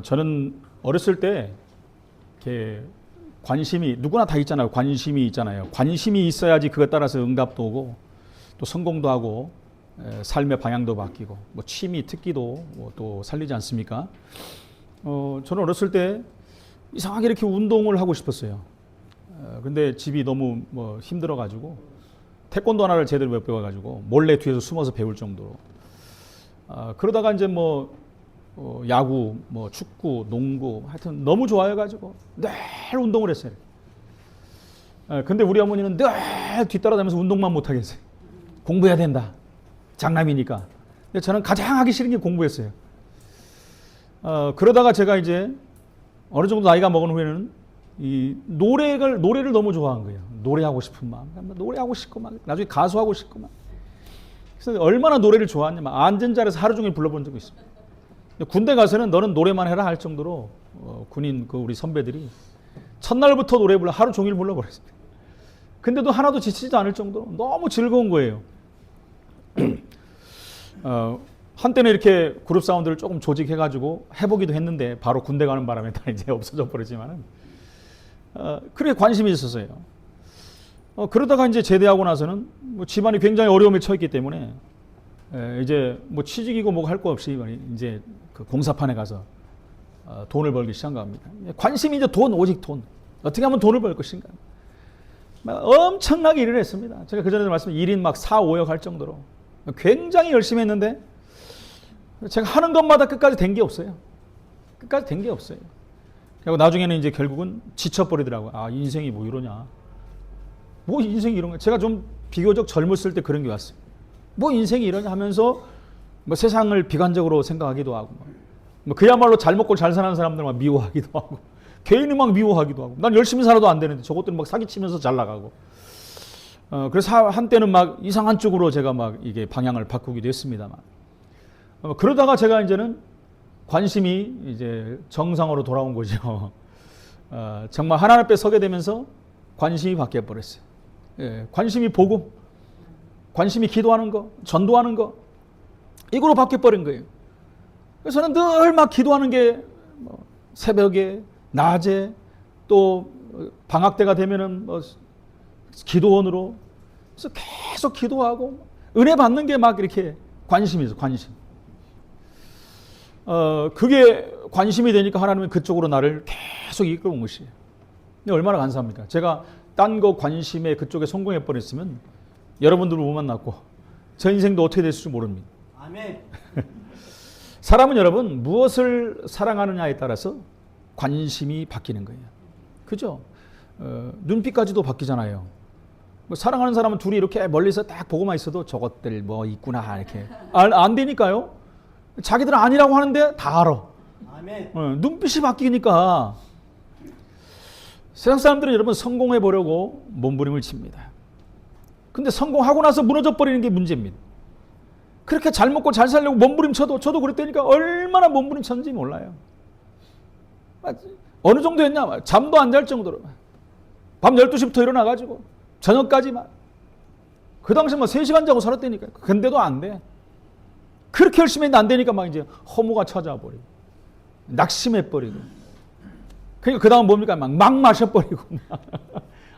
저는 어렸을 때 이렇게 관심이 누구나 다 있잖아요. 관심이 있잖아요. 관심이 있어야지 그것 따라서 응답도 오고 또 성공도 하고 삶의 방향도 바뀌고 뭐 취미 특기도 또 살리지 않습니까? 저는 어렸을 때 이상하게 이렇게 운동을 하고 싶었어요. 근데 집이 너무 뭐 힘들어가지고 태권도 하나를 제대로 못 배워가지고 몰래 뒤에서 숨어서 배울 정도로. 그러다가 이제 뭐 야구, 뭐 축구, 농구 하여튼 너무 좋아해가지고 늘 운동을 했어요. 근데 우리 어머니는 늘 뒤따라다니면서 운동만 못하겠어요. 공부해야 된다. 장남이니까. 근데 저는 가장 하기 싫은 게 공부였어요. 그러다가 제가 이제 어느 정도 나이가 먹은 후에는 이 노래를 너무 좋아한 거예요. 노래하고 싶은 마음. 노래하고 싶고 막 나중에 가수하고 싶고 막. 그래서 얼마나 노래를 좋아하냐면 앉은 자리에서 하루 종일 불러본 적이 있습니다. 군대 가서는 너는 노래만 해라 할 정도로 군인 우리 선배들이 첫날부터 노래 불러 하루 종일 불러버렸습니다. 근데도 하나도 지치지도 않을 정도로 너무 즐거운 거예요. 한때는 이렇게 그룹 사운드를 조금 조직해가지고 해보기도 했는데 바로 군대 가는 바람에 다 이제 없어져 버리지만은 그래 관심이 있었어요. 그러다가 이제 제대하고 나서는 뭐 집안이 굉장히 어려움에 처했기 때문에 이제 뭐 취직이고 뭐고 할 거 없이 이제 그 공사판에 가서 돈을 벌기 시작한 겁니다. 관심이 이제 돈, 오직 돈. 어떻게 하면 돈을 벌 것인가. 엄청나게 일을 했습니다. 제가 그전에 말씀드린 1인 막 4, 5역 할 정도로 굉장히 열심히 했는데 제가 하는 것마다 끝까지 된 게 없어요. 끝까지 된 게 없어요. 그리고 나중에는 이제 결국은 지쳐버리더라고요. 아, 인생이 뭐 이러냐. 뭐 인생이 이런 거. 제가 좀 비교적 젊었을 때 그런 게 왔어요. 뭐 인생이 이러냐 하면서 뭐 세상을 비관적으로 생각하기도 하고 뭐 그야말로 잘 먹고 잘 사는 사람들 막 미워하기도 하고 개인이 막 미워하기도 하고 난 열심히 살아도 안 되는데 저것들은 막 사기치면서 잘 나가고 그래서 한때는 막 이상한 쪽으로 제가 막 이게 방향을 바꾸기도 했습니다만 그러다가 제가 이제는 관심이 이제 정상으로 돌아온 거죠. 정말 하나님 앞에 서게 되면서 관심이 바뀌어 버렸어요. 관심이 복음, 관심이 기도하는 거, 전도하는 거 이거로 바뀌어 버린 거예요. 그래서 저는 늘 막 기도하는 게 새벽에, 낮에 또 방학 때가 되면은 뭐 기도원으로 그래서 계속 기도하고 은혜 받는 게 막 이렇게 관심이죠, 관심. 그게 관심이 되니까 하나님은 그쪽으로 나를 계속 이끌어온 것이에요. 근데 얼마나 감사합니까? 제가 딴 거 관심에 그쪽에 성공해 버렸으면 여러분들을 못 만났고 저 인생도 어떻게 됐을지 모릅니다. 아멘. 사람은 여러분 무엇을 사랑하느냐에 따라서 관심이 바뀌는 거예요. 그죠? 눈빛까지도 바뀌잖아요. 뭐 사랑하는 사람은 둘이 이렇게 멀리서 딱 보고만 있어도 저것들 뭐 있구나 이렇게 안 되니까요. 자기들은 아니라고 하는데 다 알아. 아멘. 눈빛이 바뀌니까 세상 사람들은 여러분 성공해 보려고 몸부림을 칩니다. 근데 성공하고 나서 무너져 버리는 게 문제입니다. 그렇게 잘 먹고 잘 살려고 몸부림쳐도 저도 그랬다니까 얼마나 몸부림쳤는지 몰라요. 어느 정도 했냐? 잠도 안 잘 정도로 밤 12시부터 일어나가지고 저녁까지만 그 당시 뭐 3시간 자고 살았다니까. 근데도 안 돼. 그렇게 열심히 했는데 안 되니까 막 이제 허무가 찾아와 버리고 낙심해 버리고 그러니까 그 다음 뭡니까? 막 마셔버리고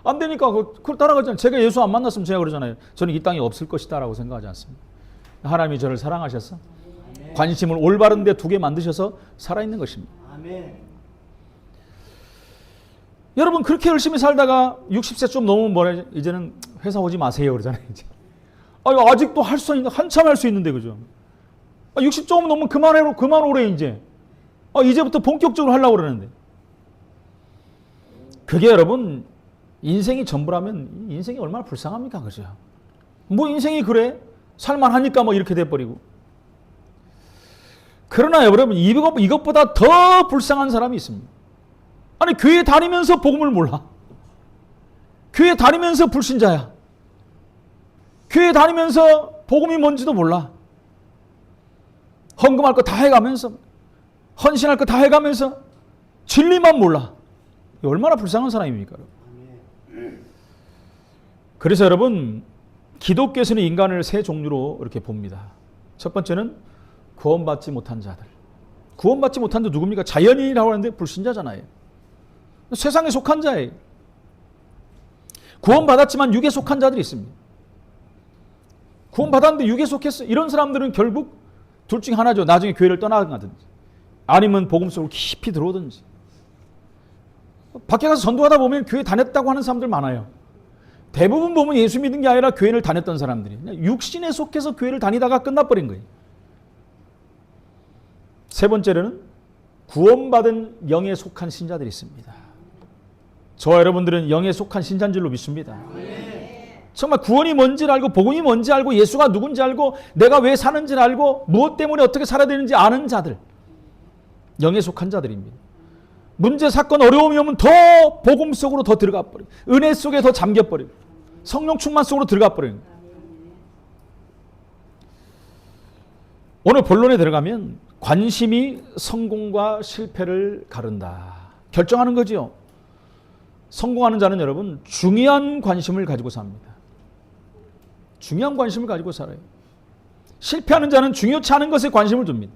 안 되니까 그걸 따라가잖아요. 제가 예수 안 만났으면 제가 그러잖아요. 저는 이 땅에 없을 것이다 라고 생각하지 않습니다. 하나님이 저를 사랑하셔서 아멘. 관심을 올바른 데 두게 만드셔서 살아있는 것입니다. 아멘. 여러분 그렇게 열심히 살다가 60세 좀 넘으면 뭐래 이제는 회사 오지 마세요 그러잖아요. 이제. 아직도 할 수 있는 한참 할 수 있는데 그죠? 60 조금 넘으면 그만 오래 이제. 이제부터 본격적으로 하려고 그러는데. 그게 여러분 인생이 전부라면 인생이 얼마나 불쌍합니까 그죠? 뭐 인생이 그래? 살만하니까 뭐 이렇게 돼버리고. 그러나 여러분 이것보다 더 불쌍한 사람이 있습니다. 아니 교회 다니면서 복음을 몰라. 교회 다니면서 불신자야. 교회 다니면서 복음이 뭔지도 몰라. 헌금할 거 다 해가면서 헌신할 거 다 해가면서 진리만 몰라. 얼마나 불쌍한 사람입니까? 그래서 여러분 기독교에서는 인간을 세 종류로 이렇게 봅니다. 첫 번째는 구원받지 못한 자들. 구원받지 못한 자 누굽니까? 자연인이라고 하는데 불신자잖아요. 세상에 속한 자예요. 구원받았지만 육에 속한 자들이 있습니다. 구원받았는데 육에 속했어. 이런 사람들은 결국 둘 중에 하나죠. 나중에 교회를 떠나가든지 아니면 복음 속으로 깊이 들어오든지. 밖에 가서 전도하다 보면 교회 다녔다고 하는 사람들 많아요. 대부분 보면 예수 믿은 게 아니라 교회를 다녔던 사람들이 그냥 육신에 속해서 교회를 다니다가 끝나버린 거예요. 세 번째로는 구원받은 영에 속한 신자들이 있습니다. 저와 여러분들은 영에 속한 신자인 줄로 믿습니다. 정말 구원이 뭔지를 알고 복음이 뭔지 알고 예수가 누군지 알고 내가 왜 사는지를 알고 무엇 때문에 어떻게 살아야 되는지 아는 자들, 영에 속한 자들입니다. 문제, 사건, 어려움이 오면 더 복음 속으로 더 들어가 버리고 은혜 속에 더 잠겨버리고 성령 충만 속으로 들어가 버리는 거예요. 오늘 본론에 들어가면 관심이 성공과 실패를 가른다. 결정하는 거지요. 성공하는 자는 여러분 중요한 관심을 가지고 삽니다. 중요한 관심을 가지고 살아요. 실패하는 자는 중요치 않은 것에 관심을 둡니다.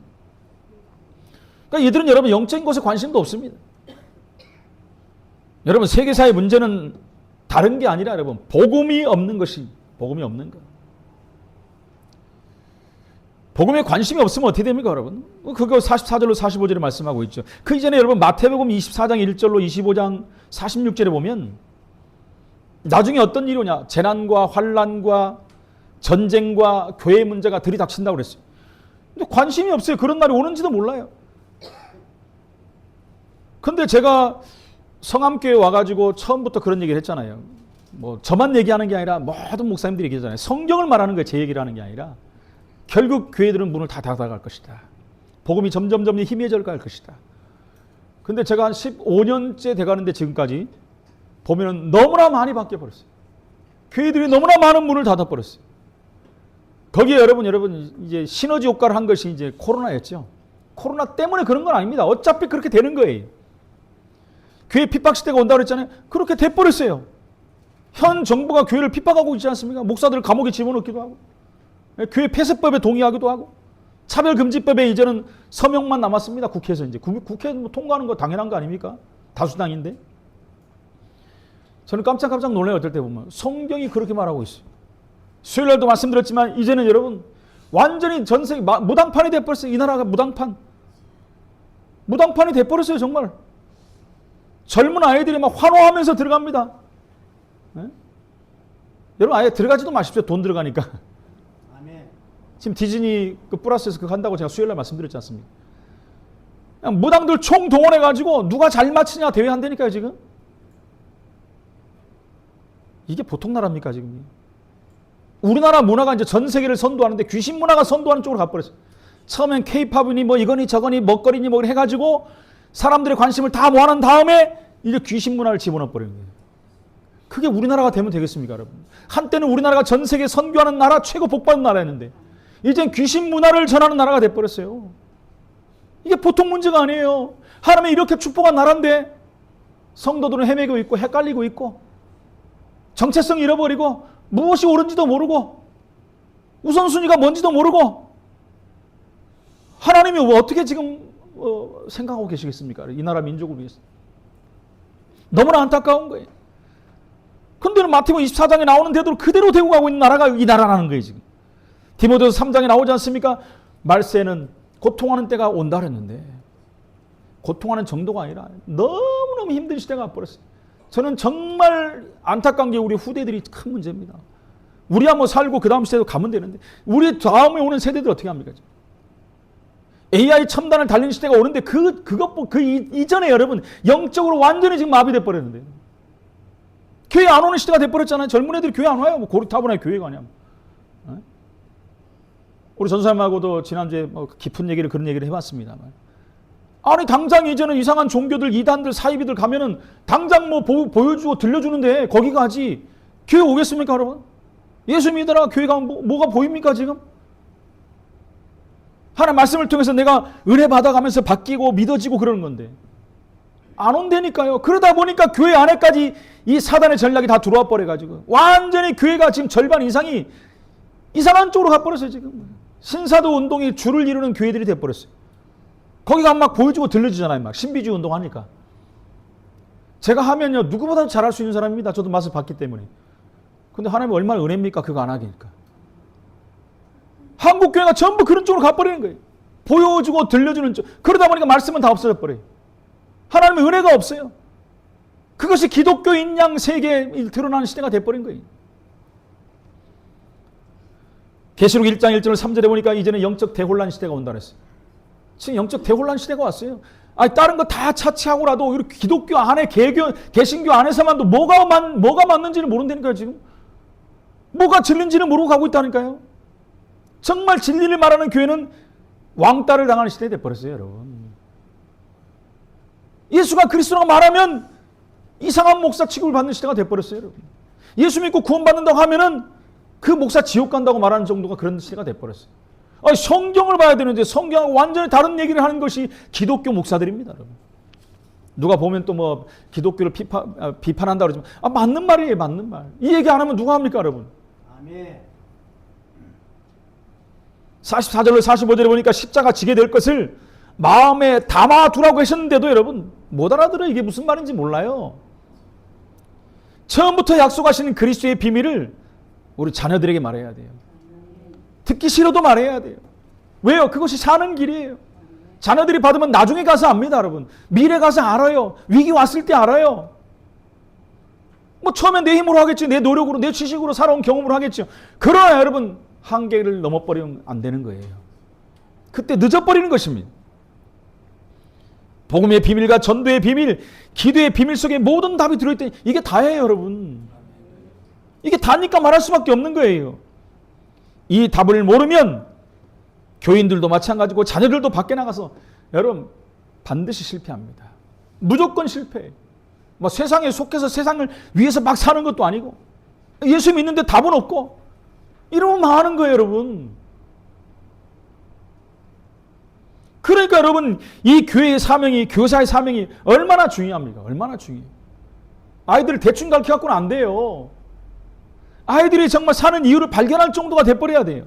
그러니까 이들은 여러분 영적인 것에 관심도 없습니다. 여러분 세계사의 문제는 다른 게 아니라 여러분 복음이 없는 것이 복음이 없는 것. 복음에 관심이 없으면 어떻게 됩니까 여러분? 그거 44절로 45절에 말씀하고 있죠. 그 이전에 여러분 마태복음 24장 1절로 25장 46절에 보면 나중에 어떤 일이 오냐. 재난과 환난과 전쟁과 교회 문제가 들이닥친다고 그랬어요. 근데 관심이 없어요. 그런 날이 오는지도 몰라요. 근데 제가 성암교회 와가지고 처음부터 그런 얘기를 했잖아요. 뭐 저만 얘기하는 게 아니라 모든 목사님들이 얘기하잖아요. 성경을 말하는 거예요. 제 얘기를 하는 게 아니라 결국 교회들은 문을 다 닫아갈 것이다. 복음이 점점 희미해져 갈 것이다. 근데 제가 한 15년째 돼가는데 지금까지 보면은 너무나 많이 바뀌어버렸어요. 교회들이 너무나 많은 문을 닫아버렸어요. 거기에 여러분 이제 시너지 효과를 한 것이 이제 코로나였죠. 코로나 때문에 그런 건 아닙니다. 어차피 그렇게 되는 거예요. 교회 핍박 시대가 온다고 그랬잖아요. 그렇게 돼버렸어요. 현 정부가 교회를 핍박하고 있지 않습니까? 목사들을 감옥에 집어넣기도 하고 교회 폐쇄법에 동의하기도 하고 차별금지법에 이제는 서명만 남았습니다. 국회에서 이제 국회 뭐 통과하는 거 당연한 거 아닙니까? 다수당인데. 저는 깜짝 놀라요. 어떨 때 보면 성경이 그렇게 말하고 있어요. 수요일날도 말씀드렸지만 이제는 여러분 완전히 전 세계 무당판이 돼버렸어요. 이 나라가 무당판이 돼버렸어요. 정말 젊은 아이들이 막 환호하면서 들어갑니다. 네? 여러분 아예 들어가지도 마십시오. 돈 들어가니까. 아멘. 지금 디즈니 그 플러스에서 그거 한다고 제가 수요일날 말씀드렸지 않습니까? 그냥 무당들 총 동원해가지고 누가 잘 맞히냐 대회 한다니까요 지금. 이게 보통 나라입니까 지금? 우리나라 문화가 이제 전 세계를 선도하는데 귀신 문화가 선도하는 쪽으로 가버렸어요. 처음엔 케이팝이니 뭐 이거니 저거니 먹거리니 뭐 해가지고 사람들의 관심을 다 모아놓은 다음에 이제 귀신 문화를 집어넣어버리는 거예요. 그게 우리나라가 되면 되겠습니까 여러분? 한때는 우리나라가 전 세계 선교하는 나라 최고 복받은 나라였는데 이젠 귀신 문화를 전하는 나라가 돼버렸어요. 이게 보통 문제가 아니에요. 하나님이 이렇게 축복한 나라인데 성도들은 헤매고 있고 헷갈리고 있고 정체성 잃어버리고 무엇이 옳은지도 모르고 우선순위가 뭔지도 모르고 하나님이 어떻게 지금 생각하고 계시겠습니까? 이 나라 민족을 위해서. 너무나 안타까운 거예요. 근데 마태복음 24장에 나오는 대로 그대로 되고 가고 있는 나라가 이 나라라는 거예요. 지금. 디모데후서 3장에 나오지 않습니까? 말세는 고통하는 때가 온다 그랬는데 고통하는 정도가 아니라 너무너무 힘든 시대가 와버렸어요. 저는 정말 안타까운 게 우리 후대들이 큰 문제입니다. 우리야 뭐 살고 그 다음 시대도 가면 되는데 우리 다음에 오는 세대들 어떻게 합니까? AI 첨단을 달리는 시대가 오는데 그 이전에 여러분 영적으로 완전히 지금 마비돼 버렸는데 교회 안 오는 시대가 돼 버렸잖아요. 젊은 애들이 교회 안 와요. 뭐 고리타분하게 교회 가냐. 우리 전사님하고도 지난주에 뭐 깊은 얘기를 그런 얘기를 해봤습니다만 아니 당장 이제는 이상한 종교들 이단들 사이비들 가면은 당장 뭐 보여주고 들려주는데 거기 가지 교회 오겠습니까 여러분? 예수 믿으라 교회 가면 뭐가 보입니까 지금? 하나님 말씀을 통해서 내가 은혜 받아가면서 바뀌고 믿어지고 그러는 건데 안 온다니까요. 그러다 보니까 교회 안에까지 이 사단의 전략이 다 들어와 버려가지고 완전히 교회가 지금 절반 이상이 이상한 쪽으로 가버렸어요 지금. 신사도 운동이 주를 이루는 교회들이 돼버렸어요. 거기가 막 보여주고 들려주잖아요. 막 신비주의 운동하니까. 제가 하면요 누구보다도 잘할 수 있는 사람입니다. 저도 맛을 봤기 때문에. 근데 하나님이 얼마나 은혜입니까? 그거 안 하기니까. 한국 교회가 전부 그런 쪽으로 가버리는 거예요. 보여주고 들려주는 쪽. 그러다 보니까 말씀은 다 없어져 버려요. 하나님의 은혜가 없어요. 그것이 기독교인 양 세계에 드러나는 시대가 돼버린 거예요. 계시록 1장 1절 3절에 보니까 이제는 영적 대혼란 시대가 온다 그랬어요. 지금 영적 대혼란 시대가 왔어요. 아니 다른 거 다 차치하고라도 기독교 안에 개신교 안에서만도 뭐가 맞는지를 모른다니까요. 지금 뭐가 진리인지는 모르고 가고 있다니까요. 정말 진리를 말하는 교회는 왕따를 당하는 시대에 돼버렸어요. 여러분. 예수가 그리스도라고 말하면 이상한 목사 취급을 받는 시대가 돼버렸어요. 여러분. 예수 믿고 구원받는다고 하면은 그 목사 지옥 간다고 말하는 정도가 그런 시대가 돼버렸어요. 아니, 성경을 봐야 되는데 성경하고 완전히 다른 얘기를 하는 것이 기독교 목사들입니다. 여러분. 누가 보면 또 뭐 기독교를 비판한다 그러지만 맞는 말이에요. 맞는 말. 이 얘기 안 하면 누가 합니까 여러분. 아멘. 44절로 45절에 보니까 십자가 지게 될 것을 마음에 담아두라고 하셨는데도 여러분 못 알아들어요. 이게 무슨 말인지 몰라요. 처음부터 약속하시는 그리스도의 비밀을 우리 자녀들에게 말해야 돼요. 듣기 싫어도 말해야 돼요. 왜요? 그것이 사는 길이에요. 자녀들이 받으면 나중에 가서 압니다. 여러분. 미래 가서 알아요. 위기 왔을 때 알아요. 뭐 처음엔 내 힘으로 하겠지. 내 노력으로 내 지식으로 살아온 경험으로 하겠죠. 그러나 여러분 한계를 넘어버리면 안 되는 거예요. 그때 늦어버리는 것입니다. 복음의 비밀과 전도의 비밀, 기도의 비밀 속에 모든 답이 들어있다니 이게 다예요. 여러분. 이게 다니까 말할 수밖에 없는 거예요. 이 답을 모르면 교인들도 마찬가지고 자녀들도 밖에 나가서 여러분 반드시 실패합니다. 무조건 실패해요. 뭐 세상에 속해서 세상을 위해서 막 사는 것도 아니고 예수 믿는데 답은 없고 이러면 망하는 거예요. 여러분. 그러니까 여러분 이 교회의 사명이 교사의 사명이 얼마나 중요합니까? 얼마나 중요해요. 아이들을 대충 가르쳐갖고는 안 돼요. 아이들이 정말 사는 이유를 발견할 정도가 돼버려야 돼요.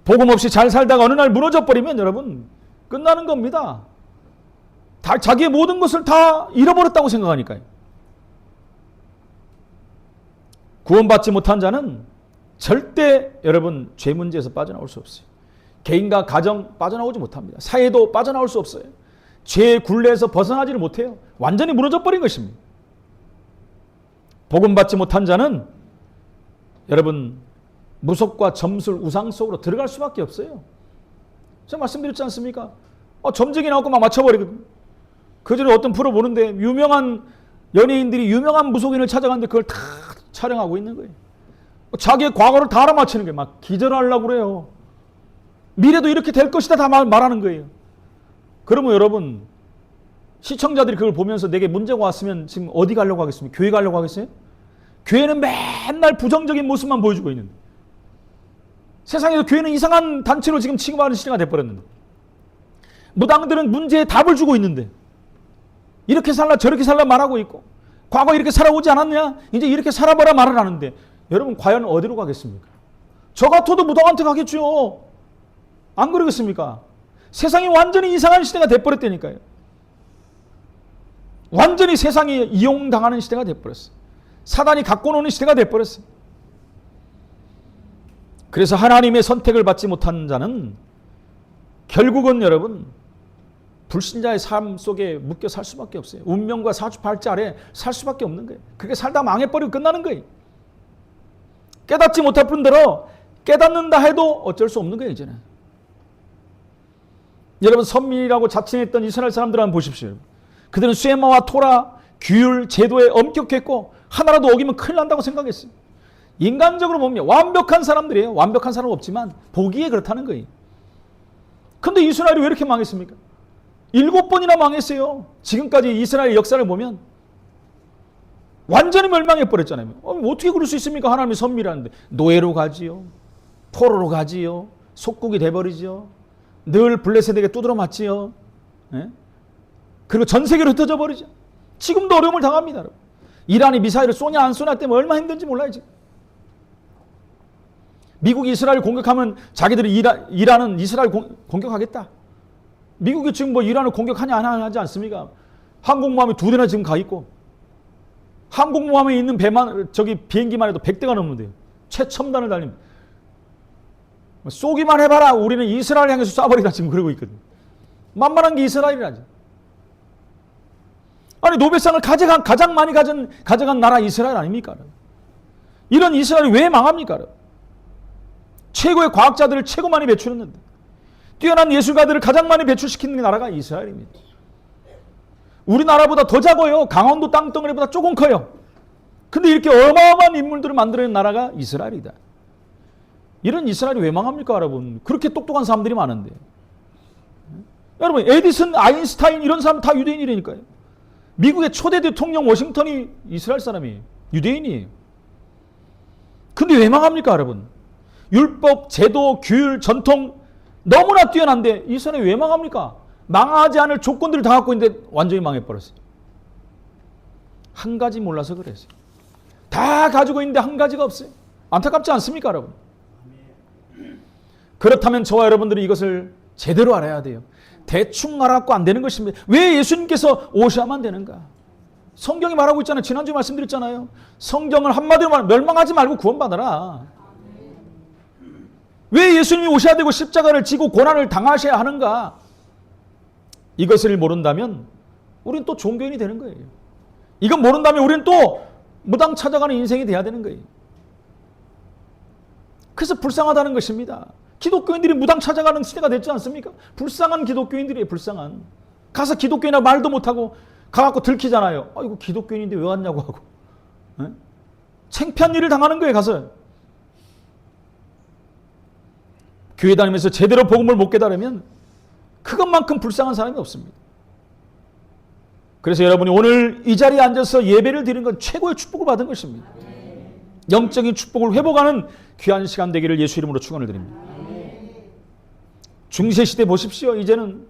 복음 없이 잘 살다가 어느 날 무너져 버리면 여러분 끝나는 겁니다. 자기의 모든 것을 다 잃어버렸다고 생각하니까요. 구원받지 못한 자는 절대 여러분 죄 문제에서 빠져나올 수 없어요. 개인과 가정 빠져나오지 못합니다. 사회도 빠져나올 수 없어요. 죄의 굴레에서 벗어나지를 못해요. 완전히 무너져 버린 것입니다. 복음 받지 못한 자는 여러분 무속과 점술 우상 속으로 들어갈 수밖에 없어요. 제가 말씀드렸지 않습니까? 점쟁이 나오고 막 맞춰버리거든요. 그전에 어떤 프로 보는데 유명한 연예인들이 유명한 무속인을 찾아갔는데 그걸 다 촬영하고 있는 거예요. 자기의 과거를 다 알아맞히는 거예요. 막 기절하려고 그래요. 미래도 이렇게 될 것이다 다 말하는 거예요. 그러면 여러분 시청자들이 그걸 보면서 내게 문제가 왔으면 지금 어디 가려고 하겠습니까? 교회 가려고 하겠어요? 교회는 맨날 부정적인 모습만 보여주고 있는데 세상에서 교회는 이상한 단체로 지금 취급하는 시대가 돼버렸는데 무당들은 문제에 답을 주고 있는데 이렇게 살라 저렇게 살라 말하고 있고 과거 이렇게 살아오지 않았냐? 이제 이렇게 살아봐라 말을 하는데 여러분 과연 어디로 가겠습니까? 저 같아도 무당한테 가겠죠. 안 그러겠습니까? 세상이 완전히 이상한 시대가 돼버렸다니까요. 완전히 세상이 이용당하는 시대가 돼버렸어요. 사단이 갖고 노는 시대가 돼버렸어요. 그래서 하나님의 선택을 받지 못한 자는 결국은 여러분 불신자의 삶 속에 묶여 살 수밖에 없어요. 운명과 사주팔자 아래 살 수밖에 없는 거예요. 그렇게 살다 망해버리고 끝나는 거예요. 깨닫지 못할 뿐더러 깨닫는다 해도 어쩔 수 없는 거예요. 이제는. 여러분 선민이라고 자칭했던 이스라엘 사람들 한번 보십시오. 그들은 쇠마와 토라, 규율, 제도에 엄격했고 하나라도 어기면 큰일 난다고 생각했어요. 인간적으로 보면 완벽한 사람들이에요. 완벽한 사람은 없지만 보기에 그렇다는 거예요. 근데 이스라엘이 왜 이렇게 망했습니까? 7번이나 망했어요. 지금까지 이스라엘 역사를 보면 완전히 멸망해버렸잖아요. 어떻게 그럴 수 있습니까? 하나님이 선미라는데 노예로 가지요. 포로로 가지요. 속국이 돼버리죠. 늘 블레셋에게 두드러 맞지요. 예? 그리고 전 세계로 흩어져 버리죠. 지금도 어려움을 당합니다. 여러분. 이란이 미사일을 쏘냐 안 쏘냐 때문에 얼마나 힘든지 몰라요. 지금. 미국이 이스라엘 공격하면 자기들이 이란은 이스라엘 공격하겠다. 미국이 지금 뭐 이란을 공격하냐 안 하지 않습니까? 항공모함이 2대나 지금 가 있고, 항공모함에 있는 비행기만 해도 100대가 넘는데요. 최첨단을 달립니다. 쏘기만 해봐라. 우리는 이스라엘 향해서 쏴버리다 지금 그러고 있거든요. 만만한 게 이스라엘이라죠. 아니 노벨상을 가장 많이 가져간 나라 이스라엘 아닙니까? 이런 이스라엘이 왜 망합니까? 최고의 과학자들을 최고 많이 배출했는데, 뛰어난 예술가들을 가장 많이 배출시키는 나라가 이스라엘입니다. 우리나라보다 더 작아요. 강원도 땅덩어리보다 조금 커요. 근데 이렇게 어마어마한 인물들을 만들어낸 나라가 이스라엘이다. 이런 이스라엘이 왜 망합니까, 여러분? 그렇게 똑똑한 사람들이 많은데. 여러분, 에디슨, 아인슈타인 이런 사람 다 유대인이라니까요. 미국의 초대 대통령 워싱턴이 이스라엘 사람이에요. 유대인이에요. 근데 왜 망합니까, 여러분? 율법, 제도, 규율, 전통 너무나 뛰어난데 이스라엘이 왜 망합니까? 망하지 않을 조건들을 다 갖고 있는데 완전히 망해버렸어요. 한 가지 몰라서 그랬어요. 다 가지고 있는데 한 가지가 없어요. 안타깝지 않습니까, 여러분? 그렇다면 저와 여러분들이 이것을 제대로 알아야 돼요. 대충 알아갖고 안 되는 것입니다. 왜 예수님께서 오셔야만 되는가? 성경이 말하고 있잖아요. 지난주에 말씀드렸잖아요. 성경을 한마디로 말하면 멸망하지 말고 구원받아라. 왜 예수님이 오셔야 되고 십자가를 지고 고난을 당하셔야 하는가? 이것을 모른다면 우리는 또 종교인이 되는 거예요. 이건 모른다면 우리는 또 무당 찾아가는 인생이 돼야 되는 거예요. 그래서 불쌍하다는 것입니다. 기독교인들이 무당 찾아가는 시대가 됐지 않습니까? 불쌍한 기독교인들이에요. 불쌍한. 가서 기독교인하고 말도 못하고 가갖고 들키잖아요. 이거 기독교인인데 왜 왔냐고 하고. 에? 창피한 일을 당하는 거예요. 가서. 교회 다니면서 제대로 복음을 못 깨달으면 그것만큼 불쌍한 사람이 없습니다. 그래서 여러분이 오늘 이 자리에 앉아서 예배를 드리는 건 최고의 축복을 받은 것입니다. 영적인 축복을 회복하는 귀한 시간 되기를 예수 이름으로 축원을 드립니다. 중세시대 보십시오. 이제는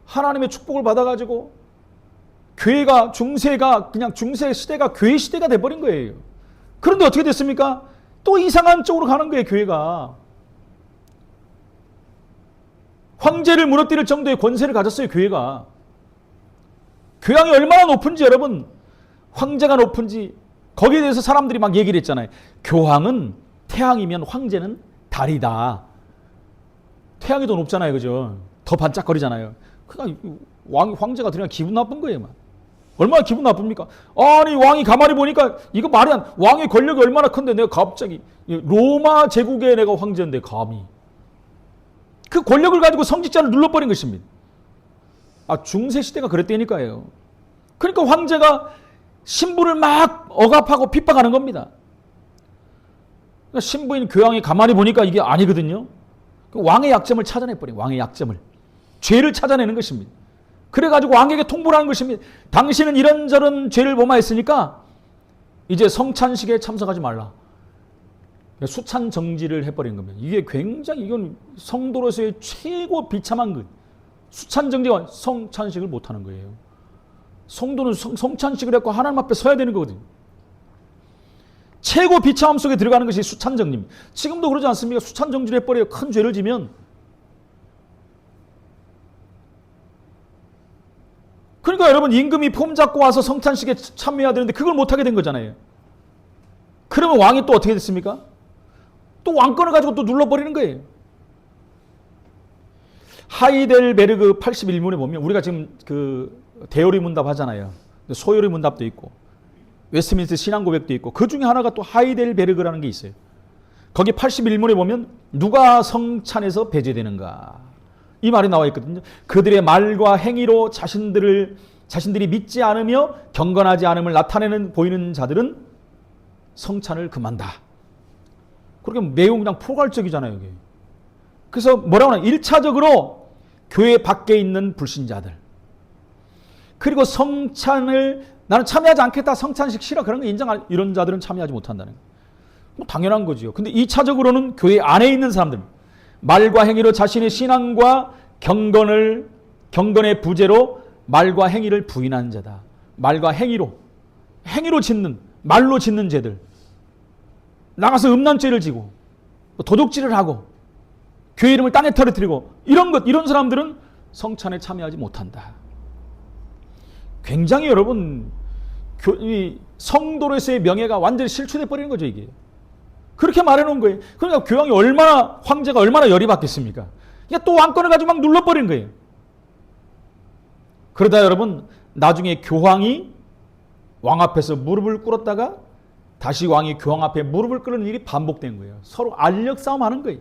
하나님의 축복을 받아가지고 교회가 그냥 중세 시대가 교회 시대가 돼버린 거예요. 그런데 어떻게 됐습니까? 또 이상한 쪽으로 가는 거예요. 교회가. 황제를 무너뜨릴 정도의 권세를 가졌어요. 교회가. 교양이 얼마나 높은지 여러분, 황제가 높은지 거기에 대해서 사람들이 막 얘기를 했잖아요. 교황은 태양이면 황제는 달이다. 태양이 더 높잖아요. 그죠? 더 반짝거리잖아요. 그러니까 황제가 그냥 기분 나쁜 거예요. 막. 얼마나 기분 나쁩니까? 아니 왕이 가만히 보니까 이거 말이 안, 왕의 권력이 얼마나 큰데 내가 갑자기 로마 제국의 내가 황제인데 감히. 그 권력을 가지고 성직자를 눌러버린 것입니다. 중세시대가 그랬다니까요. 그러니까 황제가 신부를 막 억압하고 핍박하는 겁니다. 그러니까 신부인 교황이 가만히 보니까 이게 아니거든요. 왕의 약점을 찾아내버려요. 왕의 약점을. 죄를 찾아내는 것입니다. 그래가지고 왕에게 통보를 하는 것입니다. 당신은 이런저런 죄를 범하였으니까 이제 성찬식에 참석하지 말라. 수찬 정지를 해버린 겁니다. 이게 굉장히 이건 성도로서의 최고 비참한 것. 수찬 정지와 성찬식을 못하는 거예요. 성도는 성찬식을 했고 하나님 앞에 서야 되는 거거든요. 최고 비참함 속에 들어가는 것이 수찬 정지입니다. 지금도 그러지 않습니까? 수찬 정지를 해버려요. 큰 죄를 지면. 그러니까 여러분 임금이 폼 잡고 와서 성찬식에 참여해야 되는데 그걸 못하게 된 거잖아요. 그러면 왕이 또 어떻게 됐습니까? 또 왕권을 가지고 또 눌러버리는 거예요. 하이델베르그 81문에 보면 우리가 지금 그 대요리 문답 하잖아요. 소요리 문답도 있고 웨스트민스터 신앙고백도 있고 그 중에 하나가 또 하이델베르그라는 게 있어요. 거기 81문에 보면 누가 성찬에서 배제되는가 이 말이 나와 있거든요. 그들의 말과 행위로 자신들이 믿지 않으며 경건하지 않음을 나타내는 보이는 자들은 성찬을 금한다. 그렇게 매우 그냥 포괄적이잖아요. 이게. 그래서 뭐라고 하나 1차적으로 교회 밖에 있는 불신자들 그리고 성찬을 나는 참여하지 않겠다. 성찬식 싫어. 그런 거 인정할 이런 자들은 참여하지 못한다는 거예요. 뭐 당연한 거지요. 근데 2차적으로는 교회 안에 있는 사람들 말과 행위로 자신의 신앙과 경건의 부재로 말과 행위를 부인하는 자다. 말과 행위로 짓는 말로 짓는 죄들 나가서 음란죄를 지고 도둑질을 하고 교회 이름을 땅에 떨어뜨리고 이런 사람들은 성찬에 참여하지 못한다. 굉장히 여러분 이 성도로서의 명예가 완전히 실추돼 버리는 거죠, 이게. 그렇게 말해놓은 거예요. 그러니까 황제가 얼마나 열이 받겠습니까? 그냥 또 왕권을 가지고 막 눌러버린 거예요. 그러다 여러분 나중에 교황이 왕 앞에서 무릎을 꿇었다가 다시 왕이 교황 앞에 무릎을 꿇는 일이 반복된 거예요. 서로 알력 싸움하는 거예요.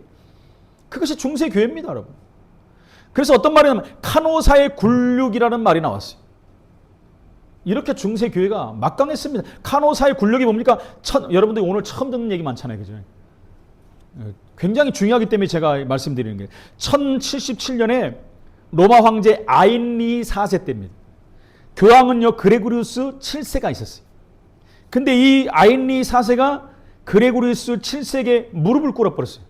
그것이 중세 교회입니다, 여러분. 그래서 어떤 말이 나면 카노사의 굴육이라는 말이 나왔어요. 이렇게 중세 교회가 막강했습니다. 카노사의 굴력이 뭡니까? 여러분들이 오늘 처음 듣는 얘기 많잖아요, 그죠? 굉장히 중요하기 때문에 제가 말씀드리는 게 1077년에 로마 황제 아인리 4세 때입니다. 교황은요 그레고리우스 7세가 있었어요. 근데 이 아인리 4세가 그레고리우스 7세에게 무릎을 꿇어버렸어요.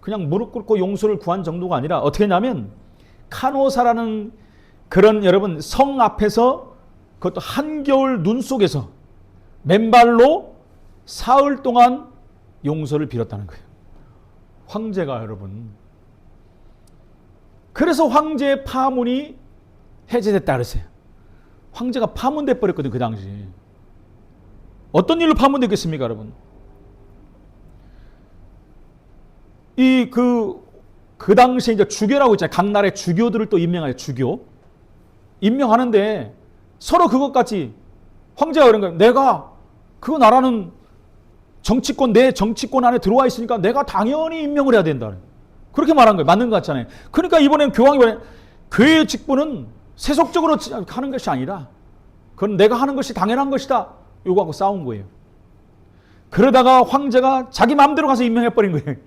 그냥 무릎 꿇고 용서를 구한 정도가 아니라 어떻게 했냐면 카노사라는 그런 여러분 성 앞에서 그것도 한겨울 눈 속에서 맨발로 사흘 동안 용서를 빌었다는 거예요. 황제가 여러분. 그래서 황제의 파문이 해제됐다 그랬어요. 황제가 파문돼 버렸거든요, 그 당시. 어떤 일로 파문됐겠습니까, 여러분? 그 당시에 이제 주교라고 있잖아요. 각 나라의 주교들을 또 임명해요, 주교. 임명하는데 서로 그것까지 황제가 그런 거예요. 내가 그 나라는 내 정치권 안에 들어와 있으니까 내가 당연히 임명을 해야 된다. 그렇게 말한 거예요. 맞는 것 같잖아요. 그러니까 이번엔 교황이 교회의 직분은 세속적으로 하는 것이 아니라 그건 내가 하는 것이 당연한 것이다. 요거하고 싸운 거예요. 그러다가 황제가 자기 마음대로 가서 임명해버린 거예요.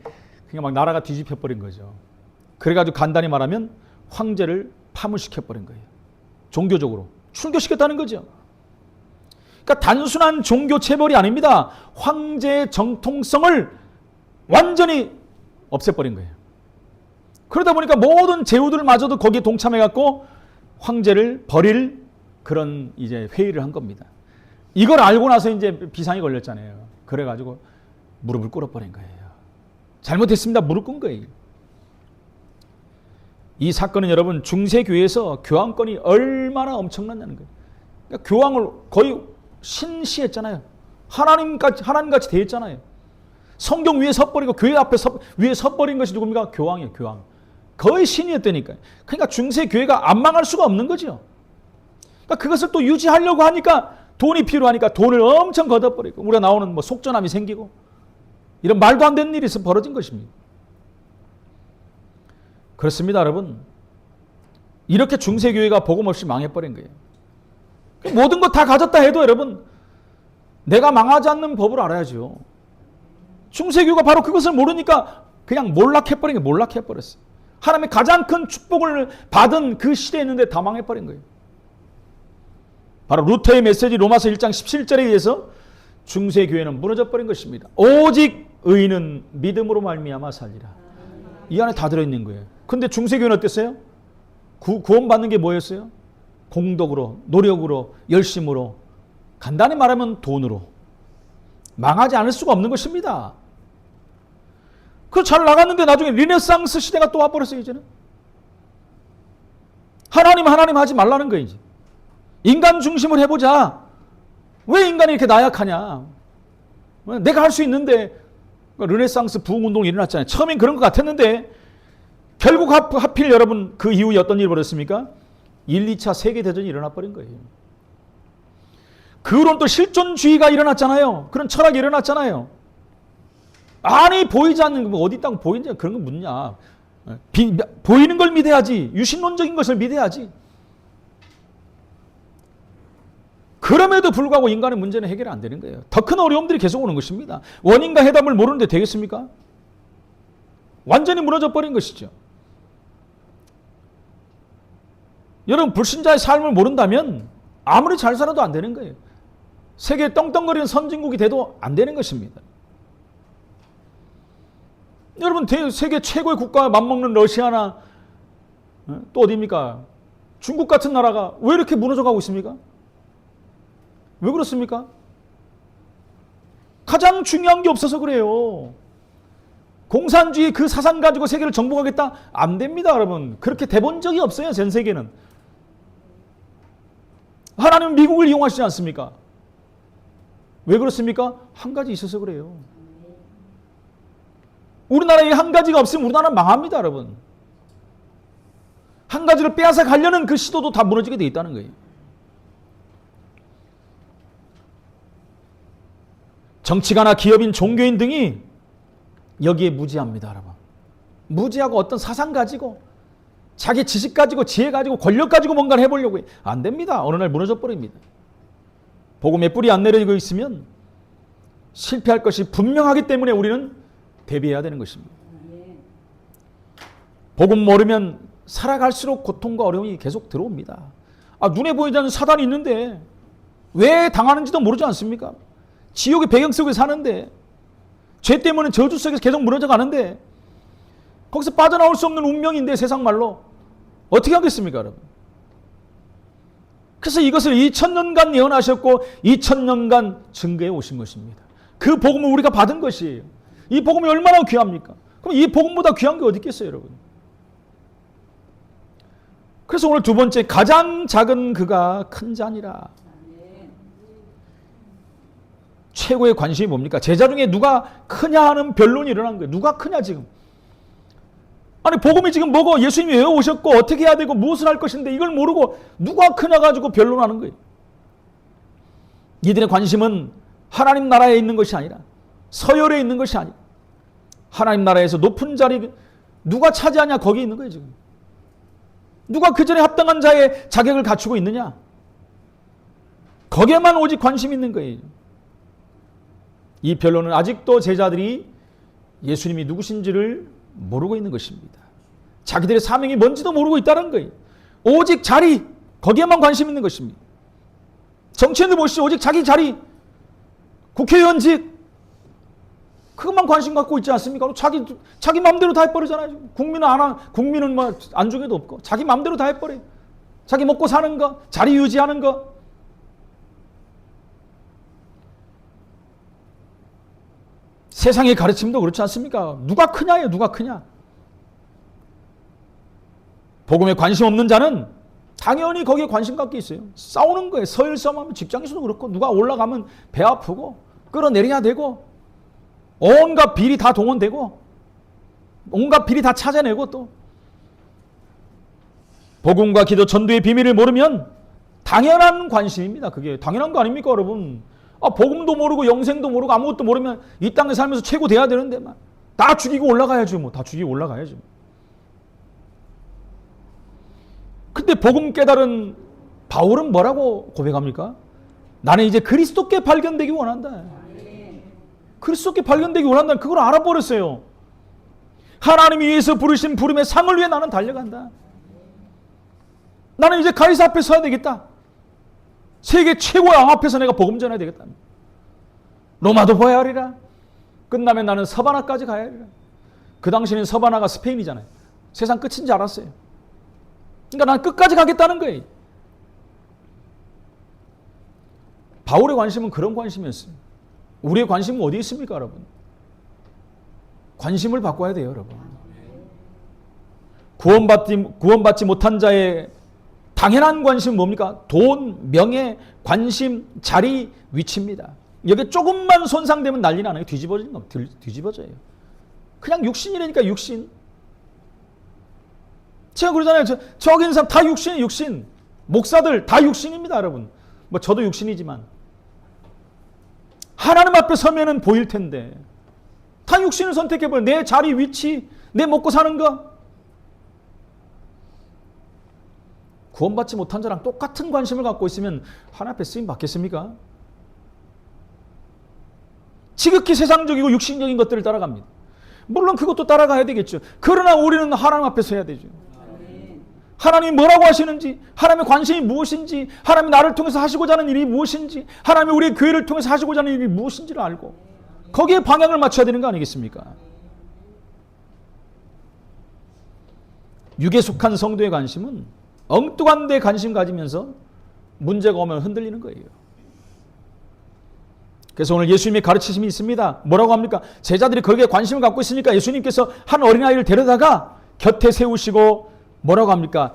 그냥 막 나라가 뒤집혀버린 거죠. 그래가지고 간단히 말하면 황제를 파문시켜버린 거예요. 종교적으로. 출교시켰다는 거죠. 그러니까 단순한 종교 체벌이 아닙니다. 황제의 정통성을 완전히 없애버린 거예요. 그러다 보니까 모든 제후들마저도 거기에 동참해갖고 황제를 버릴 그런 이제 회의를 한 겁니다. 이걸 알고 나서 이제 비상이 걸렸잖아요. 그래가지고 무릎을 꿇어버린 거예요. 잘못했습니다. 무릎 꿇은 거예요. 이 사건은 여러분 중세교회에서 교황권이 얼마나 엄청났냐는 거예요. 그러니까 교황을 거의 신시했잖아요. 하나님같이 대했잖아요. 성경 위에 섰버리고 교회 앞에 위에 섰버린 것이 누굽니까? 교황이에요. 교황. 거의 신이었다니까요. 그러니까 중세교회가 안 망할 수가 없는 거죠. 그러니까 그것을 또 유지하려고 하니까 돈이 필요하니까 돈을 엄청 걷어버리고 우리가 나오는 뭐 속전함이 생기고 이런 말도 안 되는 일이 벌어진 것입니다. 그렇습니다, 여러분. 이렇게 중세교회가 복음 없이 망해버린 거예요. 모든 것 다 가졌다 해도 여러분 내가 망하지 않는 법을 알아야죠. 중세교회가 바로 그것을 모르니까 그냥 몰락해버린 거예요. 몰락해버렸어요. 하나님의 가장 큰 축복을 받은 그 시대에 있는데 다 망해버린 거예요. 바로 루터의 메시지 로마서 1장 17절에 의해서 중세교회는 무너져버린 것입니다. 오직 의인은 믿음으로 말미암아 살리라. 이 안에 다 들어있는 거예요. 근데 중세교회는 어땠어요? 구원받는 게 뭐였어요? 공덕으로, 노력으로, 열심으로, 간단히 말하면 돈으로. 망하지 않을 수가 없는 것입니다. 그 잘 나갔는데 나중에 르네상스 시대가 또 와버렸어요, 이제는. 하나님 하지 말라는 거예요, 이제. 인간 중심을 해보자. 왜 인간이 이렇게 나약하냐. 내가 할 수 있는데 르네상스 부흥운동이 일어났잖아요. 처음엔 그런 것 같았는데 결국 하필 여러분 그 이후에 어떤 일이 벌어졌습니까? 1, 2차 세계대전이 일어나버린 거예요. 그 후로는 또 실존주의가 일어났잖아요. 그런 철학이 일어났잖아요. 아니 보이지 않는 거 어디 있다고 보이냐 그런 거 묻냐. 보이는 걸 믿어야지. 유신론적인 것을 믿어야지. 그럼에도 불구하고 인간의 문제는 해결이 안 되는 거예요. 더 큰 어려움들이 계속 오는 것입니다. 원인과 해답을 모르는데 되겠습니까? 완전히 무너져 버린 것이죠. 여러분 불신자의 삶을 모른다면 아무리 잘 살아도 안 되는 거예요. 세계에 떵떵거리는 선진국이 돼도 안 되는 것입니다. 여러분 세계 최고의 국가와 맞먹는 러시아나 또 어디입니까? 중국 같은 나라가 왜 이렇게 무너져 가고 있습니까? 왜 그렇습니까? 가장 중요한 게 없어서 그래요. 공산주의 그 사상 가지고 세계를 정복하겠다? 안 됩니다, 여러분. 그렇게 돼본 적이 없어요, 전 세계는. 하나님은 미국을 이용하시지 않습니까? 왜 그렇습니까? 한 가지 있어서 그래요. 우리나라에 한 가지가 없으면 우리나라는 망합니다, 여러분. 한 가지를 빼앗아 가려는 그 시도도 다 무너지게 돼 있다는 거예요. 정치가나 기업인, 종교인 등이 여기에 무지합니다, 여러분. 무지하고 어떤 사상 가지고 자기 지식 가지고 지혜 가지고 권력 가지고 뭔가를 해보려고 해요. 안 됩니다. 어느 날 무너져 버립니다. 복음의 뿌리 안 내려지고 있으면 실패할 것이 분명하기 때문에 우리는 대비해야 되는 것입니다. 복음 모르면 살아갈수록 고통과 어려움이 계속 들어옵니다. 눈에 보이지 않는 사단이 있는데 왜 당하는지도 모르지 않습니까? 지옥의 배경 속에 사는데 죄 때문에 저주 속에서 계속 무너져 가는데 거기서 빠져나올 수 없는 운명인데 세상 말로 어떻게 하겠습니까, 여러분? 그래서 이것을 2000년간 예언하셨고 2000년간 증거해 오신 것입니다. 그 복음을 우리가 받은 것이에요. 이 복음이 얼마나 귀합니까? 그럼 이 복음보다 귀한 게 어디 있겠어요, 여러분? 그래서 오늘 두 번째, 가장 작은 그가 큰 자니라. 최고의 관심이 뭡니까? 제자 중에 누가 크냐 하는 변론이 일어난 거예요. 누가 크냐 지금. 아니 복음이 지금 뭐고 예수님이 왜 오셨고 어떻게 해야 되고 무엇을 할 것인데 이걸 모르고 누가 크냐 가지고 변론하는 거예요. 이들의 관심은 하나님 나라에 있는 것이 아니라 서열에 있는 것이 아니라 하나님 나라에서 높은 자리 누가 차지하냐 거기에 있는 거예요 지금. 누가 그 전에 합당한 자의 자격을 갖추고 있느냐 거기에만 오직 관심이 있는 거예요. 이 변론은 아직도 제자들이 예수님이 누구신지를 모르고 있는 것입니다. 자기들의 사명이 뭔지도 모르고 있다는 거예요. 오직 자리, 거기에만 관심 있는 것입니다. 정치인들 보시죠. 오직 자기 자리, 국회의원직, 그것만 관심 갖고 있지 않습니까? 자기 마음대로 다 해버리잖아요. 국민은 뭐 안중에도 없고, 자기 마음대로 다 해버려요. 자기 먹고 사는 거, 자리 유지하는 거. 세상의 가르침도 그렇지 않습니까? 누가 크냐예요, 누가 크냐. 복음에 관심 없는 자는 당연히 거기에 관심 갖게 있어요. 싸우는 거예요. 서열 싸움하면 직장에서도 그렇고 누가 올라가면 배 아프고 끌어내려야 되고 온갖 비리 다 동원되고 온갖 비리 다 찾아내고 또 복음과 기도 전도의 비밀을 모르면 당연한 관심입니다. 그게 당연한 거 아닙니까, 여러분? 복음도 모르고 영생도 모르고 아무것도 모르면 이 땅에 살면서 최고 돼야 되는데 다 죽이고 올라가야죠. 다 죽이고 올라가야죠. 근데 복음 깨달은 바울은 뭐라고 고백합니까? 나는 이제 그리스도께 발견되기 원한다. 그리스도께 발견되기 원한다는 그걸 알아버렸어요. 하나님이 위해서 부르신 부름의 상을 위해 나는 달려간다. 나는 이제 가이사 앞에 서야 되겠다. 세계 최고의 왕 앞에서 내가 복음 전해야 되겠다. 로마도 봐야 하리라. 끝나면 나는 서바나까지 가야 하리라. 그 당시에는 서바나가 스페인이잖아요. 세상 끝인 줄 알았어요. 그러니까 난 끝까지 가겠다는 거예요. 바울의 관심은 그런 관심이었어요. 우리의 관심은 어디에 있습니까, 여러분? 관심을 바꿔야 돼요, 여러분. 구원받지 못한 자의 당연한 관심은 뭡니까? 돈, 명예, 관심, 자리, 위치입니다. 여기 조금만 손상되면 난리 나요. 뒤집어지는 겁니다. 뒤집어져요. 그냥 육신이라니까 육신. 제가 그러잖아요. 저기 있는 사람 다 육신이에요. 육신. 목사들 다 육신입니다, 여러분. 뭐 저도 육신이지만. 하나님 앞에 서면은 보일 텐데. 다 육신을 선택해버려. 내 자리, 위치, 내 먹고 사는 거. 구원받지 못한 자랑 똑같은 관심을 갖고 있으면 하나님 앞에 쓰임 받겠습니까? 지극히 세상적이고 육신적인 것들을 따라갑니다. 물론 그것도 따라가야 되겠죠. 그러나 우리는 하나님 앞에 서야 되죠. 하나님이 뭐라고 하시는지, 하나님의 관심이 무엇인지, 하나님이 나를 통해서 하시고자 하는 일이 무엇인지, 하나님이 우리의 교회를 통해서 하시고자 하는 일이 무엇인지를 알고 거기에 방향을 맞춰야 되는 거 아니겠습니까? 육에 속한 성도의 관심은 엉뚱한 데 관심 가지면서 문제가 오면 흔들리는 거예요. 그래서 오늘 예수님의 가르치심이 있습니다. 뭐라고 합니까? 제자들이 거기에 관심을 갖고 있으니까 예수님께서 한 어린아이를 데려다가 곁에 세우시고 뭐라고 합니까?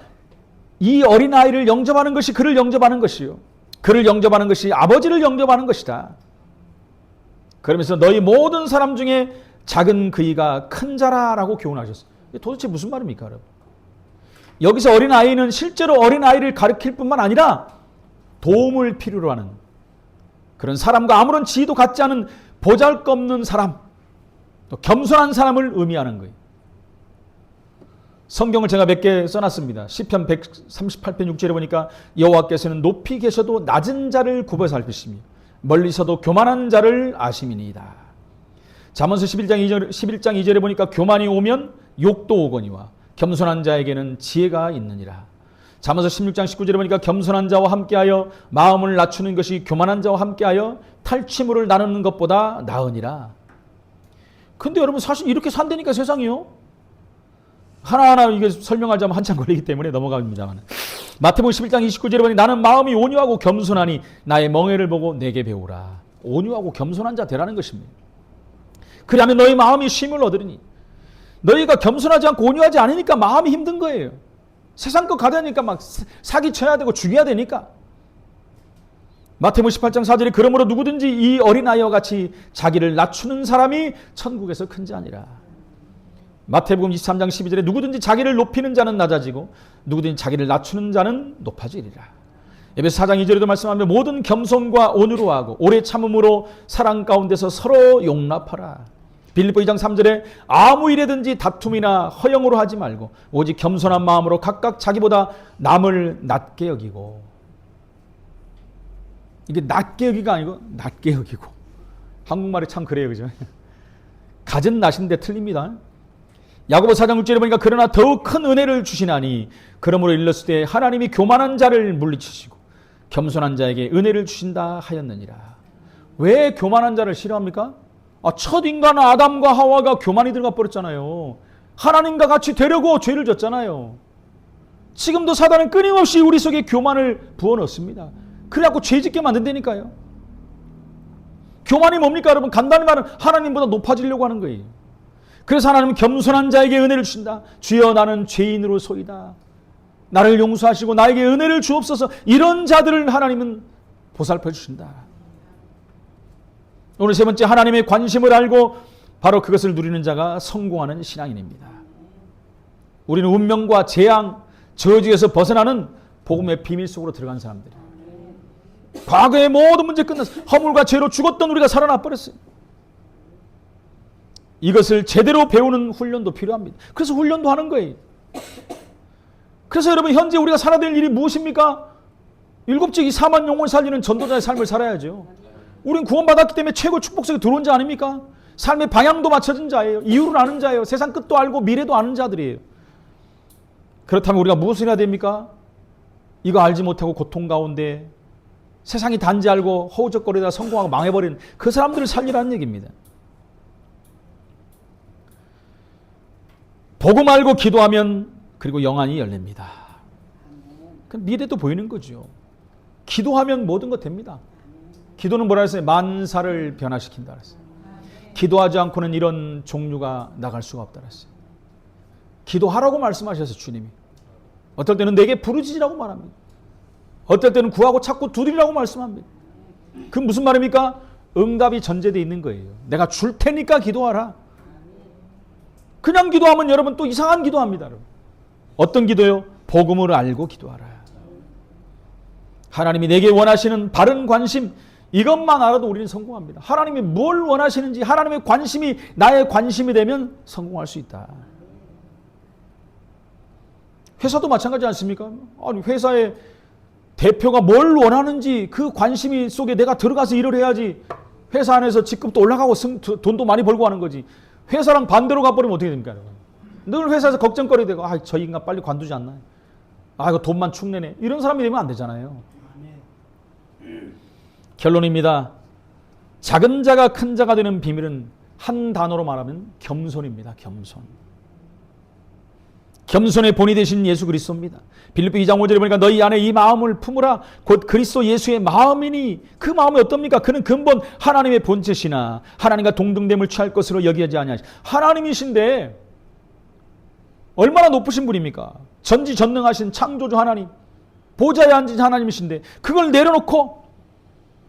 이 어린아이를 영접하는 것이 그를 영접하는 것이요. 그를 영접하는 것이 아버지를 영접하는 것이다. 그러면서 너희 모든 사람 중에 작은 그이가 큰 자라라고 교훈하셨어요. 도대체 무슨 말입니까, 여러분? 여기서 어린아이는 실제로 어린아이를 가르칠 뿐만 아니라 도움을 필요로 하는 그런 사람과 아무런 지위도 갖지 않은 보잘것없는 사람, 또 겸손한 사람을 의미하는 거예요. 성경을 제가 몇 개 써놨습니다. 시편 138편 6절에 보니까 여호와께서는 높이 계셔도 낮은 자를 굽어 살피시며 멀리서도 교만한 자를 아심이니이다. 잠언서 11장 2절에 보니까 교만이 오면 욕도 오거니와 겸손한 자에게는 지혜가 있느니라. 잠언서 16장 19절에 보니까 겸손한 자와 함께하여 마음을 낮추는 것이 교만한 자와 함께하여 탈취물을 나누는 것보다 나으니라. 근데 여러분 사실 이렇게 산다니까 세상이요. 하나하나 이게 설명하자면 한참 걸리기 때문에 넘어갑니다만. 마태복음 11장 29절에 보니 나는 마음이 온유하고 겸손하니 나의 멍에를 보고 내게 배우라. 온유하고 겸손한 자 되라는 것입니다. 그러면 너희 마음이 쉼을 얻으리니 너희가 겸손하지 않고 온유하지 않으니까 마음이 힘든 거예요. 세상 거 가다니까 막 사기쳐야 되고 죽여야 되니까. 마태복음 18장 4절에 그러므로 누구든지 이 어린아이와 같이 자기를 낮추는 사람이 천국에서 큰 자 아니라. 마태복음 23장 12절에 누구든지 자기를 높이는 자는 낮아지고 누구든지 자기를 낮추는 자는 높아지리라. 에베소 4장 2절에도 말씀하면 모든 겸손과 온유로 하고 오래 참음으로 사랑 가운데서 서로 용납하라. 빌립보 2장 3절에 아무 일에든지 다툼이나 허영으로 하지 말고 오직 겸손한 마음으로 각각 자기보다 남을 낮게 여기고. 이게 낮게 여기가 아니고 낮게 여기고. 한국말이 참 그래요, 그죠? 갖은 낮인데 틀립니다. 야고보 4장 6절에 보니까 그러나 더욱 큰 은혜를 주시나니 그러므로 일렀을 때 하나님이 교만한 자를 물리치시고 겸손한 자에게 은혜를 주신다 하였느니라. 왜 교만한 자를 싫어합니까? 첫 인간 아담과 하와가 교만이 들어가 버렸잖아요. 하나님과 같이 되려고 죄를 졌잖아요. 지금도 사단은 끊임없이 우리 속에 교만을 부어넣습니다. 그래갖고 죄짓게 만든다니까요. 교만이 뭡니까 여러분? 간단히 말하면 하나님보다 높아지려고 하는 거예요. 그래서 하나님은 겸손한 자에게 은혜를 주신다. 주여 나는 죄인으로소이다. 나를 용서하시고 나에게 은혜를 주옵소서. 이런 자들을 하나님은 보살펴 주신다. 오늘 세 번째, 하나님의 관심을 알고 바로 그것을 누리는 자가 성공하는 신앙인입니다. 우리는 운명과 재앙, 저주에서 벗어나는 복음의 비밀 속으로 들어간 사람들이에요. 과거의 모든 문제 끝났어요. 허물과 죄로 죽었던 우리가 살아나 버렸어요. 이것을 제대로 배우는 훈련도 필요합니다. 그래서 훈련도 하는 거예요. 그래서 여러분 현재 우리가 살아야 될 일이 무엇입니까? 7째 이 4만 영혼 살리는 전도자의 삶을 살아야죠. 우린 구원받았기 때문에 최고 축복 속에 들어온 자 아닙니까? 삶의 방향도 맞춰진 자예요. 이유를 아는 자예요. 세상 끝도 알고 미래도 아는 자들이에요. 그렇다면 우리가 무엇을 해야 됩니까? 이거 알지 못하고 고통 가운데 세상이 단지 알고 허우적거리다 성공하고 망해버린 그 사람들을 살리라는 얘기입니다. 복음 알고 기도하면 그리고 영안이 열립니다. 미래도 보이는 거죠. 기도하면 모든 것 됩니다. 기도는 뭐라 했어요? 만사를 변화시킨다 그랬어요. 기도하지 않고는 이런 종류가 나갈 수가 없다 그랬어요. 기도하라고 말씀하셨어요, 주님이. 어떨 때는 내게 부르짖으라고 말합니다. 어떨 때는 구하고 찾고 두드리라고 말씀합니다. 그 무슨 말입니까? 응답이 전제되어 있는 거예요. 내가 줄 테니까 기도하라. 그냥 기도하면 여러분 또 이상한 기도합니다. 여러분. 어떤 기도요? 복음을 알고 기도하라. 하나님이 내게 원하시는 바른 관심, 이것만 알아도 우리는 성공합니다. 하나님이 뭘 원하시는지 하나님의 관심이 나의 관심이 되면 성공할 수 있다. 회사도 마찬가지 않습니까? 아니 회사의 대표가 뭘 원하는지 그 관심이 속에 내가 들어가서 일을 해야지. 회사 안에서 직급도 올라가고 돈도 많이 벌고 하는 거지. 회사랑 반대로 가버리면 어떻게 됩니까? 늘 회사에서 걱정거리 되고 저 인간 빨리 관두지 않나? 이거 돈만 축내네. 이런 사람이 되면 안 되잖아요. 결론입니다. 작은 자가 큰 자가 되는 비밀은 한 단어로 말하면 겸손입니다. 겸손. 겸손의 본이 되신 예수 그리스도입니다. 빌립보 2장 5절에 보니까 너희 안에 이 마음을 품으라 곧 그리스도 예수의 마음이니, 그 마음이 어떻습니까? 그는 근본 하나님의 본체시나 하나님과 동등됨을 취할 것으로 여기지 아니하시. 하나님이신데 얼마나 높으신 분입니까? 전지전능하신 창조주 하나님, 보좌에 앉으신 하나님이신데 그걸 내려놓고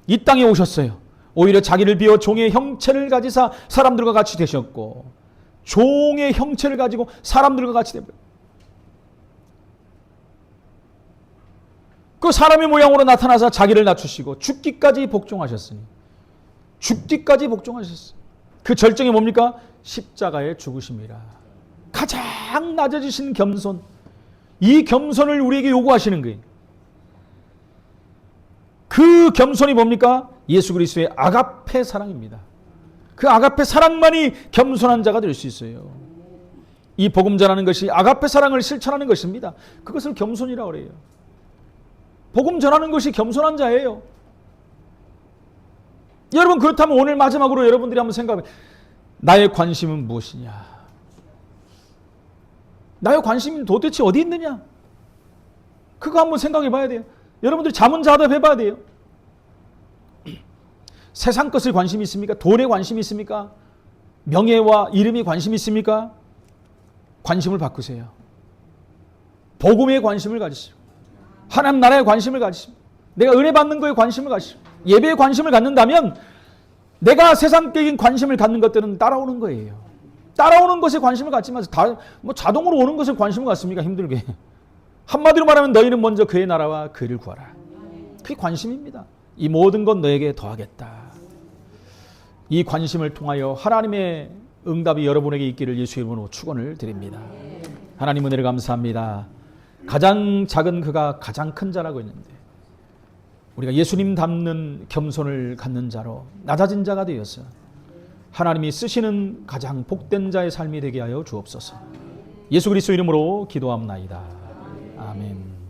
이 땅에 오셨어요. 오히려 자기를 비워 종의 형체를 가지사 사람들과 같이 되셨고, 종의 형체를 가지고 사람들과 같이 되버려요. 그 사람의 모양으로 나타나서 자기를 낮추시고 죽기까지 복종하셨으니, 죽기까지 복종하셨어요. 그 절정이 뭡니까? 십자가의 죽으심이라. 가장 낮아지신 겸손, 이 겸손을 우리에게 요구하시는 거예요. 그 겸손이 뭡니까? 예수 그리스도의 아가페 사랑입니다. 그 아가페 사랑만이 겸손한 자가 될 수 있어요. 이 복음 전하는 것이 아가페 사랑을 실천하는 것입니다. 그것을 겸손이라고 그래요. 복음 전하는 것이 겸손한 자예요. 여러분, 그렇다면 오늘 마지막으로 여러분들이 한번 생각해, 나의 관심은 무엇이냐? 나의 관심이 도대체 어디 있느냐? 그거 한번 생각해 봐야 돼요. 여러분들이 자문자답 해봐야 돼요. 세상 것을 관심이 있습니까? 돈에 관심이 있습니까? 명예와 이름이 관심이 있습니까? 관심을 바꾸세요. 복음에 관심을 가지시고, 하나님 나라에 관심을 가지시고, 내가 은혜 받는 거에 관심을 가지시고, 예배에 관심을 갖는다면 내가 세상적인 관심을 갖는 것들은 따라오는 거예요. 따라오는 것에 관심을 갖지 마세요. 자동으로 오는 것에 관심을 갖습니까? 힘들게. 한마디로 말하면 너희는 먼저 그의 나라와 그를 구하라. 그게 관심입니다. 이 모든 것 너에게 더하겠다. 이 관심을 통하여 하나님의 응답이 여러분에게 있기를 예수의 이름으로 축원을 드립니다. 하나님 은혜를 감사합니다. 가장 작은 그가 가장 큰 자라고 했는데, 우리가 예수님 닮는 겸손을 갖는 자로 낮아진 자가 되어서 하나님이 쓰시는 가장 복된 자의 삶이 되게 하여 주옵소서. 예수 그리스도 이름으로 기도합나이다. 아멘.